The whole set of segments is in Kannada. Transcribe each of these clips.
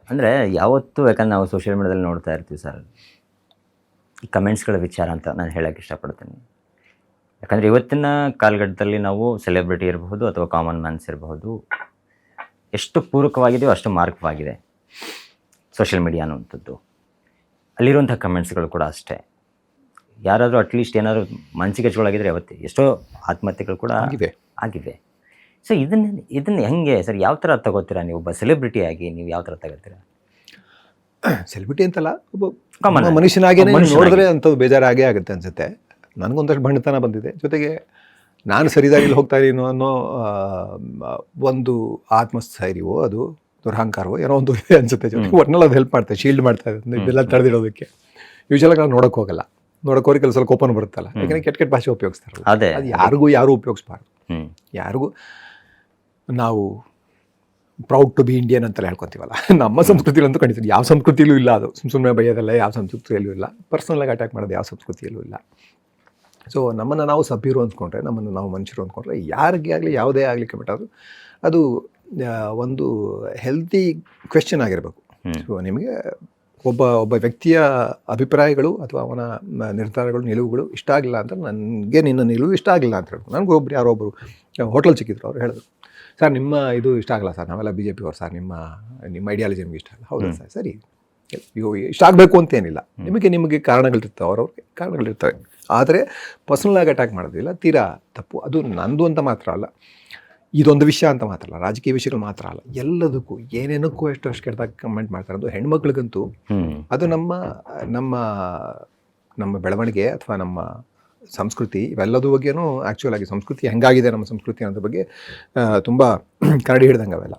ಅಂದರೆ ಯಾವತ್ತೂ ಯಾಕಂದ್ರೆ ನಾವು ಸೋಷಿಯಲ್ ಮೀಡಿಯಾದಲ್ಲಿ ನೋಡ್ತಾ ಇರ್ತೀವಿ ಸರ್, ಈ ಕಮೆಂಟ್ಸ್ಗಳ ವಿಚಾರ ಅಂತ ನಾನು ಹೇಳೋಕ್ಕೆ ಇಷ್ಟಪಡ್ತೀನಿ. ಯಾಕಂದರೆ ಇವತ್ತಿನ ಕಾಲಘಟ್ಟದಲ್ಲಿ ನಾವು ಸೆಲೆಬ್ರಿಟಿ ಇರಬಹುದು ಅಥವಾ ಕಾಮನ್ ಮ್ಯಾನ್ಸ್ ಇರಬಹುದು, ಎಷ್ಟು ಪೂರಕವಾಗಿದೆಯೋ ಅಷ್ಟು ಮಾರ್ಗವಾಗಿದೆ ಸೋಷಿಯಲ್ ಮೀಡಿಯಾ ಅನ್ನುವಂಥದ್ದು. ಅಲ್ಲಿರುವಂಥ ಕಮೆಂಟ್ಸ್ಗಳು ಕೂಡ ಅಷ್ಟೇ. ಯಾರಾದರೂ ಅಟ್ಲೀಸ್ಟ್ ಏನಾದರೂ ಮನಸ್ಸಿಗೆ ಹಚ್ಕೊಳ್ಳಾಗಿದ್ರೆ ಅವತ್ತು ಎಷ್ಟೋ ಆತ್ಮಹತ್ಯೆಗಳು ಕೂಡ ಆಗಿವೆ. ಸೊ ಇದನ್ನು ಹೆಂಗೆ ಸರ್, ಯಾವ ಥರ ತಗೋತೀರಾ ನೀವು? ಒಬ್ಬ ಸೆಲೆಬ್ರಿಟಿಯಾಗಿ ನೀವು ಯಾವ ಥರ ತಗೋತೀರಾ? ಸೆಲೆಬ್ರಿಟಿ ಅಂತಲ್ಲ, ಒಬ್ಬ ಮನುಷ್ಯನಾಗೇ ನೋಡಿದ್ರೆ ಅಂಥದ್ದು ಬೇಜಾರಾಗೇ ಆಗುತ್ತೆ ಅನಿಸುತ್ತೆ. ನನಗೊಂದಷ್ಟು ಬಣ್ಣತನ ಬಂದಿದೆ, ಜೊತೆಗೆ ನಾನು ಸರಿದಾರಿಲಿ ಹೋಗ್ತಾ ಇದೀನೋ ಅನ್ನೋ ಒಂದು ಆತ್ಮಸ್ಥೈರ್ಯವೋ ಅದು ದುರಹಂಕಾರವೋ ಏನೋ ಒಂದು ಇದೆ ಅನಿಸುತ್ತೆ. ಜೊತೆಗೆ ಒಟ್ನಲ್ಲಿ ಅದು ಹೆಲ್ಪ್ ಮಾಡ್ತಾರೆ, ಶೀಲ್ಡ್ ಮಾಡ್ತಾ ಇದೆ ಇದೆಲ್ಲ ತಡೆದಿಡೋದಕ್ಕೆ. ಯೂಶಲಾಗಿ ನಾವು ನೋಡೋಕೆ ಹೋಗಲ್ಲ, ನೋಡೋಕೋರಿ ಕೆಲಸ ಕೋಪನ ಬರುತ್ತಲ್ಲ, ಯಾಕಂದರೆ ಕೆಟ್ಟ ಭಾಷೆ ಉಪಯೋಗಿಸ್ತಾರಲ್ಲ. ಅದು ಯಾರು ಉಪಯೋಗಿಸ್ಬಾರ್ದು. ಯಾರಿಗೂ ನಾವು ಪ್ರೌಡ್ ಟು ಬಿ ಇಂಡಿಯನ್ ಅಂತೆಲ್ಲ ಹೇಳ್ಕೊತೀವಲ್ಲ, ನಮ್ಮ ಸಂಸ್ಕೃತಿಲಂತೂ ಖಂಡಿತ ಯಾವ ಸಂಸ್ಕೃತಿಯಲ್ಲೂ ಇಲ್ಲ. ಅದು ಸುಮ್ಮನೆ ಬೈಯೋದಲ್ಲ, ಯಾವ ಸಂಸ್ಕೃತಿಯಲ್ಲೂ ಇಲ್ಲ. ಪರ್ಸ್ನಲಾಗಿ ಅಟ್ಯಾಕ್ ಮಾಡೋದು ಯಾವ ಸಂಸ್ಕೃತಿಯಲ್ಲೂ ಇಲ್ಲ. ಸೊ ನಮ್ಮನ್ನು ನಾವು ಸಭ್ಯರು ಅಂದ್ಕೊಂಡ್ರೆ, ನಮ್ಮನ್ನು ನಾವು ಮನುಷ್ಯರು ಅಂದ್ಕೊಂಡ್ರೆ, ಯಾರಿಗೆ ಆಗಲಿ ಯಾವುದೇ ಆಗಲಿ ಕಮೆಂಟ್ ಅದು ಒಂದು ಹೆಲ್ತಿ ಕ್ವೆಶ್ಚನ್ ಆಗಿರಬೇಕು. ಸೊ ನಿಮಗೆ ಒಬ್ಬ ವ್ಯಕ್ತಿಯ ಅಭಿಪ್ರಾಯಗಳು ಅಥವಾ ಅವನ ನಿರ್ಧಾರಗಳು, ನಿಲುವುಗಳು ಇಷ್ಟ ಆಗಿಲ್ಲ ಅಂತ, ನನಗೆ ನಿನ್ನ ನಿಲುವು ಇಷ್ಟ ಆಗಿಲ್ಲ ಅಂತ ಹೇಳ್ಬೋದು. ನನಗೊಬ್ಬರು ಯಾರೊಬ್ಬರು ಹೋಟೆಲ್ ಸಿಕ್ಕಿದ್ರು, ಅವ್ರು ಹೇಳಿದ್ರು, ಸರ್ ನಿಮ್ಮ ಇದು ಇಷ್ಟ ಆಗಲ್ಲ ಸರ್, ನಾವೆಲ್ಲ BJP ಅವ್ರು ಸರ್, ನಿಮ್ಮ ಐಡಿಯಾಲಜಿ ನಮಗೆ ಇಷ್ಟ ಆಗಲ್ಲ. ಹೌದಾ ಸರ್, ಸರಿ, ಇಷ್ಟ ಆಗಬೇಕು ಅಂತೇನಿಲ್ಲ, ನಿಮಗೆ ಕಾರಣಗಳಿರ್ತವೆ, ಅವ್ರವ್ರಿಗೆ ಕಾರಣಗಳಿರ್ತವೆ. ಆದರೆ ಪರ್ಸನಲಾಗಿ ಅಟ್ಯಾಕ್ ಮಾಡೋದಿಲ್ಲ, ತೀರಾ ತಪ್ಪು. ಅದು ನಂದು ಅಂತ ಮಾತ್ರ ಅಲ್ಲ, ಇದೊಂದು ವಿಷಯ ಅಂತ ಮಾತ್ರ ಅಲ್ಲ, ರಾಜಕೀಯ ವಿಷಯಗಳು ಮಾತ್ರ ಅಲ್ಲ, ಎಲ್ಲದಕ್ಕೂ ಏನೇನಕ್ಕೂ ಎಷ್ಟು ಕೆಟ್ಟದಾಗ ಕಮೆಂಟ್ ಮಾಡ್ತಾರೆ. ಅದು ಹೆಣ್ಮಕ್ಳಿಗಂತೂ ಅದು ನಮ್ಮ ಬೆಳವಣಿಗೆ ಅಥವಾ ನಮ್ಮ ಸಂಸ್ಕೃತಿ ಇವೆಲ್ಲದ ಬಗ್ಗೆನೂ ಆ್ಯಕ್ಚುಲ್ ಆಗಿ ಸಂಸ್ಕೃತಿ ಹೆಂಗಾಗಿದೆ ನಮ್ಮ ಸಂಸ್ಕೃತಿ ಅನ್ನೋದ್ರ ಬಗ್ಗೆ ತುಂಬ ಕರಡಿ ಹಿಡ್ದಂಗೆ ಅವೆಲ್ಲ.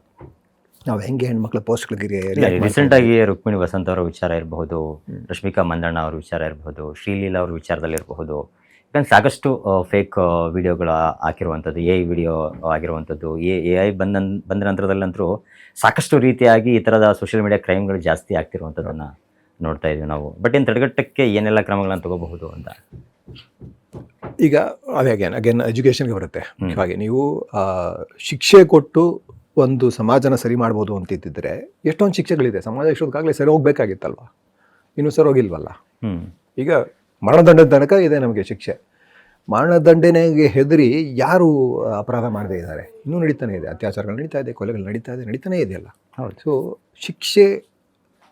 ನಾವು ಹೆಂಗೆ ಹೆಣ್ಮಕ್ಳ ಪೋಸ್ಟ್ಗಳಿಗೆ ರೀಸೆಂಟಾಗಿ ರುಕ್ಮಿಣಿ ವಸಂತ್ ಅವರ ವಿಚಾರ ಇರಬಹುದು, ರಶ್ಮಿಕಾ ಮಂದಣ್ಣ ಅವ್ರ ವಿಚಾರ ಇರಬಹುದು, ಶ್ರೀಲೀಲಾ ಅವ್ರ ವಿಚಾರದಲ್ಲಿರಬಹುದು. ಯಾಕಂದ್ರೆ ಸಾಕಷ್ಟು ಫೇಕ್ ವಿಡಿಯೋಗಳು ಹಾಕಿರುವಂಥದ್ದು, AI ವಿಡಿಯೋ ಆಗಿರುವಂಥದ್ದು, AI ಬಂದ ನಂತರದಲ್ಲಂತರೂ ಸಾಕಷ್ಟು ರೀತಿಯಾಗಿ ಈ ಥರದ ಸೋಷಿಯಲ್ ಮೀಡಿಯಾ ಕ್ರೈಮ್ಗಳು ಜಾಸ್ತಿ ಆಗ್ತಿರುವಂಥದ್ದನ್ನು ನೋಡ್ತಾ ಇದ್ದೀವಿ ನಾವು. ಬಟ್ ಇನ್ನು ತಡೆಗಟ್ಟಕ್ಕೆ ಏನೆಲ್ಲ ಕ್ರಮಗಳನ್ನು ತಗೋಬಹುದು ಅಂತ? ಈಗ ಅದೇ ಅಗೇನ್ ಎಜುಕೇಷನ್ಗೆ ಬರುತ್ತೆ. ಮುಖ್ಯವಾಗಿ ನೀವು ಶಿಕ್ಷೆ ಕೊಟ್ಟು ಒಂದು ಸಮಾಜನ ಸರಿ ಮಾಡ್ಬೋದು ಅಂತಿದ್ದರೆ ಎಷ್ಟೊಂದು ಶಿಕ್ಷೆಗಳಿದೆ. ಸಮಾಜ ಇಷ್ಟೊಂದಾಗಲೇ ಸರಿ ಹೋಗ್ಬೇಕಾಗಿತ್ತಲ್ವ, ಇನ್ನೂ ಸರಿ ಹೋಗಿಲ್ವಲ್ಲ. ಈಗ ಮರಣದಂಡದ ತನಕ ಇದೆ ನಮಗೆ ಶಿಕ್ಷೆ. ಮರಣದಂಡನೆಗೆ ಹೆದರಿ ಯಾರು ಅಪರಾಧ ಮಾಡದೇ ಇದ್ದಾರೆ, ಇನ್ನೂ ನಡೀತಾನೆ ಇದೆ. ಅತ್ಯಾಚಾರಗಳು ನಡೀತಾ ಇದೆ, ಕೊಲೆಗಳು ನಡೀತಾನೇ ಇದೆಯಲ್ಲ. ಹೌದು. ಸೊ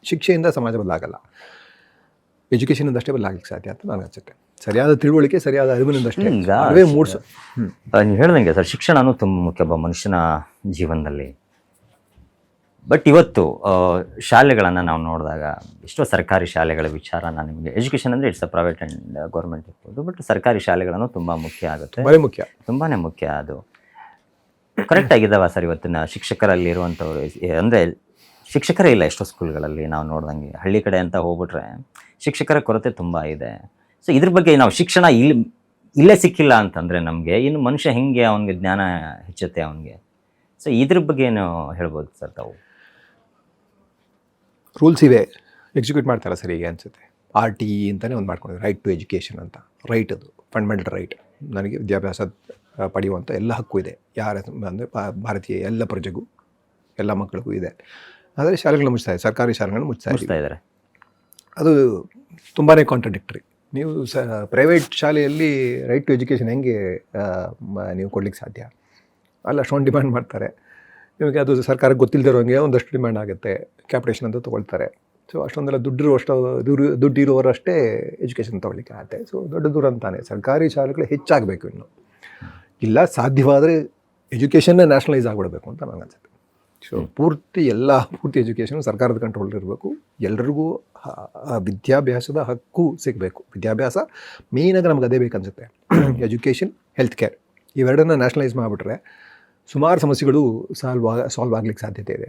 ಶಿಕ್ಷೆಯಿಂದ ಸಮಾಜ ಬದಲಾಗಲ್ಲ, ಎಜುಕೇಷನಿಂದ ಅಷ್ಟೇ ಬದಲಾಗಲಿಕ್ಕೆ ಸಾಧ್ಯ ಅಂತ ನನಗೆ ಅನ್ಸುತ್ತೆ. ಸರಿಯಾದ ತಿಳುವಳಿಕೆ, ಸರಿಯಾದ ಅರಿವಿನಿಂದಷ್ಟೇ ಮೂಡಿಸು. ನೀವು ಹೇಳ್ದಂಗೆ ಸರ್, ಶಿಕ್ಷಣನೂ ತುಂಬ ಮುಖ್ಯ ಒಬ್ಬ ಮನುಷ್ಯನ ಜೀವನದಲ್ಲಿ. ಬಟ್ ಇವತ್ತು ಶಾಲೆಗಳನ್ನು ನಾವು ನೋಡಿದಾಗ ಎಷ್ಟೋ ಸರ್ಕಾರಿ ಶಾಲೆಗಳ ವಿಚಾರ ನಾನು ನಿಮಗೆ, ಎಜುಕೇಷನ್ ಅಂದರೆ it's a private and government ಇರ್ಬೋದು, ಬಟ್ ಸರ್ಕಾರಿ ಶಾಲೆಗಳನ್ನು ತುಂಬ ಮುಖ್ಯ ಆಗುತ್ತೆ, ತುಂಬಾ ಮುಖ್ಯ. ಅದು ಕರೆಕ್ಟ್ ಆಗಿದ್ದಾವ ಸರ್ ಇವತ್ತಿನ ಶಿಕ್ಷಕರಲ್ಲಿ ಇರುವಂಥವ್ರು? ಅಂದರೆ ಶಿಕ್ಷಕರೇ ಇಲ್ಲ ಎಷ್ಟೋ ಸ್ಕೂಲ್ಗಳಲ್ಲಿ ನಾವು ನೋಡ್ದಂಗೆ. ಹಳ್ಳಿ ಕಡೆ ಅಂತ ಹೋಗ್ಬಿಟ್ರೆ ಶಿಕ್ಷಕರ ಕೊರತೆ ತುಂಬ ಇದೆ. ಸೊ ಇದ್ರ ಬಗ್ಗೆ ನಾವು ಶಿಕ್ಷಣ ಇಲ್ಲೇ ಸಿಕ್ಕಿಲ್ಲ ಅಂತಂದರೆ ನಮಗೆ ಇನ್ನು ಮನುಷ್ಯ ಹೆಂಗೆ ಅವನಿಗೆ ಜ್ಞಾನ ಹೆಚ್ಚುತ್ತೆ ಅವನಿಗೆ? ಸೊ ಇದ್ರ ಬಗ್ಗೆ ಏನು ಹೇಳ್ಬೋದು ಸರ್ ತಾವು? ರೂಲ್ಸ್ ಇವೆ, ಎಕ್ಸಿಕ್ಯೂಟ್ ಮಾಡ್ತಾರ ಸರಿ ಈಗ ಅನಿಸುತ್ತೆ. RTE ಅಂತಲೇ ಒಂದು ಮಾಡ್ಕೊಂಡಿದ್ರು, ರೈಟ್ ಟು ಎಜುಕೇಷನ್ ಅಂತ. ರೈಟ್, ಅದು ಫಂಡಮೆಂಟಲ್ ರೈಟ್. ನನಗೆ ವಿದ್ಯಾಭ್ಯಾಸ ಪಡೆಯುವಂಥ ಎಲ್ಲ ಹಕ್ಕು ಇದೆ, ಯಾರ ಅಂದರೆ ಭಾರತೀಯ ಎಲ್ಲ ಪ್ರಜೆಗೂ, ಎಲ್ಲ ಮಕ್ಕಳಿಗೂ ಇದೆ. ಆದರೆ ಶಾಲೆಗಳನ್ನ ಮುಚ್ತಾ ಇದೆ, ಸರ್ಕಾರಿ ಶಾಲೆಗಳನ್ನ ಮುಚ್ತಾ ಇದ್ದಾರೆ. ಅದು ತುಂಬಾ ಕಾಂಟ್ರಡಿಕ್ಟರಿ. ನೀವು ಪ್ರೈವೇಟ್ ಶಾಲೆಯಲ್ಲಿ ರೈಟ್ ಟು ಎಜುಕೇಷನ್ ಹೆಂಗೆ ನೀವು ಕೊಡ್ಲಿಕ್ಕೆ ಸಾಧ್ಯ? ಅಲ್ಲ, ಅಷ್ಟೊಂದು ಡಿಮ್ಯಾಂಡ್ ಮಾಡ್ತಾರೆ. ನಿಮಗೆ ಅದು ಸರ್ಕಾರಕ್ಕೆ ಗೊತ್ತಿಲ್ಲದಿರೋಂಗೆ ಒಂದಷ್ಟು ಡಿಮ್ಯಾಂಡ್ ಆಗುತ್ತೆ, ಕ್ಯಾಪಿಟೇಷನ್ ಅಂತ ತೊಗೊಳ್ತಾರೆ. ಸೊ ಅಷ್ಟೊಂದೆಲ್ಲ ದುಡ್ಡಿರುವವರಷ್ಟೇ ಎಜುಕೇಷನ್ ತೊಗೊಳ್ಲಿಕ್ಕೆ ಆಗುತ್ತೆ. ಸೊ ದೊಡ್ಡ ದೂರ ಅಂತಾನೆ ಸರ್ಕಾರಿ ಶಾಲೆಗಳು ಹೆಚ್ಚಾಗಬೇಕು ಇನ್ನು. ಇಲ್ಲ, ಸಾಧ್ಯವಾದರೆ ಎಜುಕೇಷನ್ನೇ ನ್ಯಾಷನಲೈಸ್ ಆಗಿಬಿಡಬೇಕು ಅಂತ ನನಗೆ ಅನ್ಸುತ್ತೆ. ಸೊ ಪೂರ್ತಿ ಎಜುಕೇಷನ್ ಸರ್ಕಾರದ ಕಂಟ್ರೋಲ್ ಇರಬೇಕು. ಎಲ್ರಿಗೂ ವಿದ್ಯಾಭ್ಯಾಸದ ಹಕ್ಕು ಸಿಗಬೇಕು. ವಿದ್ಯಾಭ್ಯಾಸ ಮೇಯ್ನಾಗಿ ನಮ್ಗೆ ಅದೇ ಬೇಕನ್ಸುತ್ತೆ. ಎಜುಕೇಷನ್, ಹೆಲ್ತ್ ಕೇರ್ ಇವೆರಡನ್ನ ನ್ಯಾಷನಲೈಸ್ ಮಾಡಿಬಿಟ್ರೆ ಸುಮಾರು ಸಮಸ್ಯೆಗಳು ಸಾಲ್ವ್ ಆಗಲಿಕ್ಕೆ ಸಾಧ್ಯತೆ ಇದೆ.